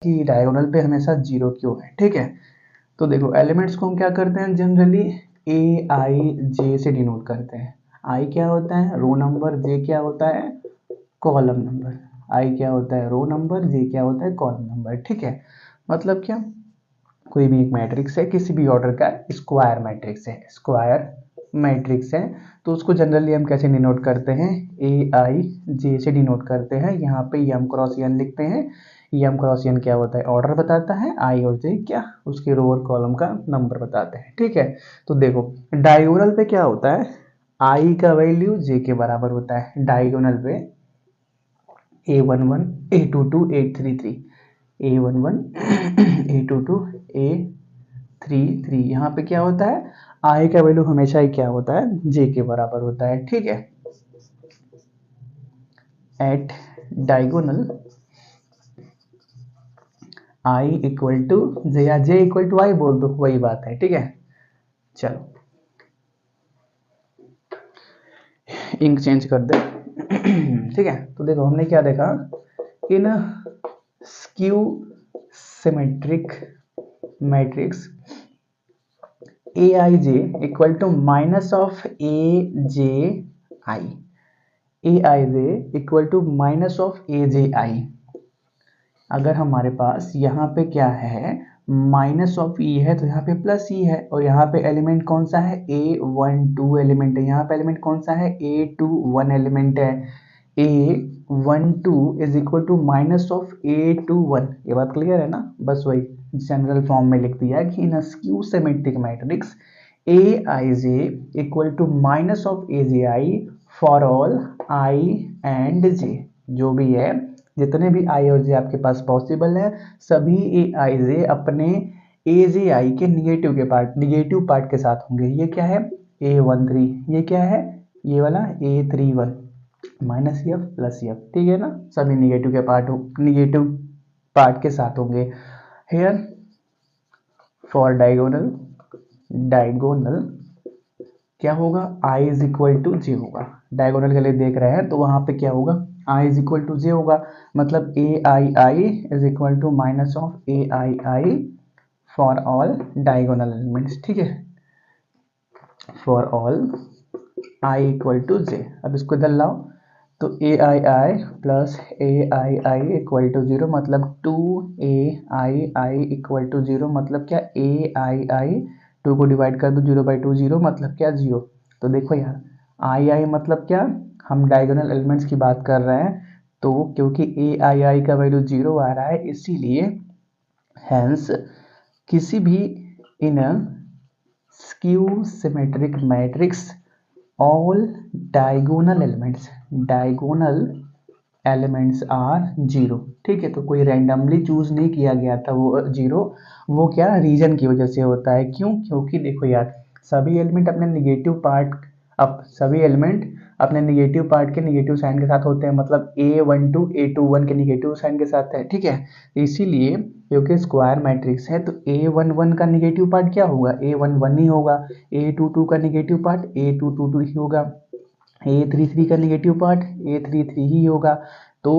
कि डायगोनल पे हमेशा 0 क्यों है। ठीक है, तो देखो एलिमेंट्स को हम क्या करते हैं जनरली ए आई जे से डिनोट करते हैं। आई क्या होता है रो नंबर, जे क्या होता है कॉलम नंबर। आई क्या होता है रो नंबर, जे क्या होता है कॉलम नंबर। ठीक है, मतलब क्या, कोई भी एक मैट्रिक्स है किसी भी ऑर्डर का, स्क्वायर मैट्रिक्स है, स्क्वायर मैट्रिक्स है, तो उसको जनरली हम कैसे डिनोट करते हैं, ए आई जे से डिनोट करते हैं। यहाँ पे यम क्रॉस एन लिखते हैं। यम क्रॉस एन क्या होता है ऑर्डर बताता है, आई और जे क्या उसके रो और कॉलम का नंबर बताते हैं। ठीक है, तो देखो डायगोनल पे क्या होता है, आई का वैल्यू जे के बराबर होता है। डायगोनल पे A11 A22 A33, A11 A22 A33, यहाँ पे क्या होता है आई का वैल्यू हमेशा ही क्या होता है जे के बराबर होता है। ठीक है, at diagonal I equal to J, या जे इक्वल टू आई बोल दो, वही बात है। ठीक है, चलो इंक चेंज कर दे। ठीक है, तो देखो हमने क्या देखा, in skew symmetric matrix A I J equal to minus of A J I, A I J equal to minus of A J I. अगर हमारे पास यहाँ पे क्या है माइनस ऑफ ई है तो यहाँ पे प्लस ई है, और यहाँ पे एलिमेंट कौन सा है A12 एलिमेंट है, यहाँ पे एलिमेंट कौन सा है A21 एलिमेंट है। A12 is equal to minus of A21, ये बात क्लियर है ना। बस वही जनरल फॉर्म में लिख दिया कि in skew symmetric matrix A I J equal to minus of A J I for all I and J, जो भी है जितने भी आई और जे आपके पास पॉसिबल है, सभी ए आई जे अपने ए जे आई के निगेटिव पार्ट के साथ होंगे। ये क्या है A13, ये क्या है ये वाला A31 minus F plus F. ठीक है ना, सभी निगेटिव पार्ट के साथ होंगे। हेयर फॉर डायगोनल क्या होगा I is equal to J होगा। डायगोनल के लिए देख रहे हैं तो वहां पे क्या होगा I is equal to J होगा, मतलब A I I is equal to minus of A I I for all diagonal elements. ठीक है, for all I equal to J. अब इसको इधर लाओ तो A I I plus A I I equal to zero, मतलब 2ai equal to zero, मतलब क्या ए आई आई 2 को डिवाइड कर दो 0/2 0, मतलब क्या 0। तो देखो यार आई मतलब क्या, हम डायगोनल एलिमेंट्स की बात कर रहे हैं, तो क्योंकि ए आई का वैल्यू 0 आ रहा है इसीलिए हैंस किसी भी in skew symmetric matrix all diagonal elements are 0। ठीक है, तो कोई रैंडमली चूज नहीं किया गया था वो 0, वो क्या रीजन की वजह से होता है। क्यों, क्योंकि देखो यार सभी एलिमेंट अपने निगेटिव पार्ट के निगेटिव साइन के साथ होते हैं, मतलब A12 A21 के निगेटिव साइन के साथ है। ठीक है, इसीलिए क्योंकि स्क्वायर मैट्रिक्स है तो A11 का निगेटिव पार्ट क्या होगा A11 ही होगा, A22 का निगेटिव पार्ट A22 ही होगा, A33 का निगेटिव पार्ट A33 ही होगा। तो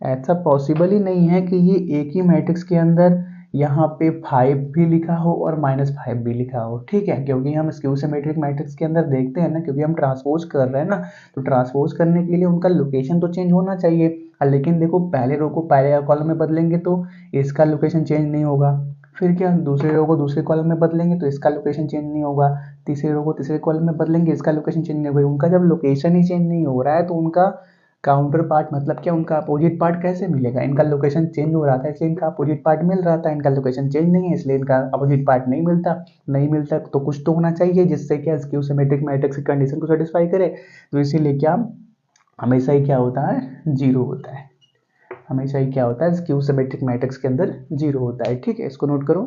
ऐसा पॉसिबल ही नहीं है कि ये एक ही मैट्रिक्स के अंदर यहाँ पे 5 भी लिखा हो और -5 भी लिखा हो। ठीक है, क्योंकि हम स्क्यू सिमेट्रिक मैट्रिक्स के अंदर देखते हैं ना, क्योंकि हम ट्रांसपोज कर रहे हैं ना, तो ट्रांसपोज करने के लिए उनका लोकेशन तो चेंज होना चाहिए। लेकिन देखो पहले रो को पहले कॉलम में बदलेंगे तो इसका लोकेशन चेंज नहीं होगा, फिर क्या दूसरे रो को दूसरे कॉलम में बदलेंगे तो इसका लोकेशन चेंज नहीं होगा, तीसरे रो को तीसरे कॉलम में बदलेंगे इसका लोकेशन चेंज नहीं होगा। उनका जब लोकेशन ही चेंज नहीं हो रहा है तो उनका काउंटर पार्ट मतलब क्या उनका अपोजिट पार्ट कैसे मिलेगा। इनका लोकेशन चेंज हो रहा था इसलिए इनका अपोजिट पार्ट मिल रहा था, इनका लोकेशन चेंज नहीं है इसलिए इनका अपोजिट पार्ट नहीं मिलता तो कुछ तो होना चाहिए जिससे क्या स्क्यू सिमेट्रिक मैट्रिक्स की कंडीशन को सेटिस्फाई करे। तो इसीलिए क्या हमेशा ही क्या होता है 0 होता है, हमेशा ही क्या होता है स्क्यू सिमेट्रिक मैट्रिक्स के अंदर 0 होता है। ठीक है, इसको नोट करो।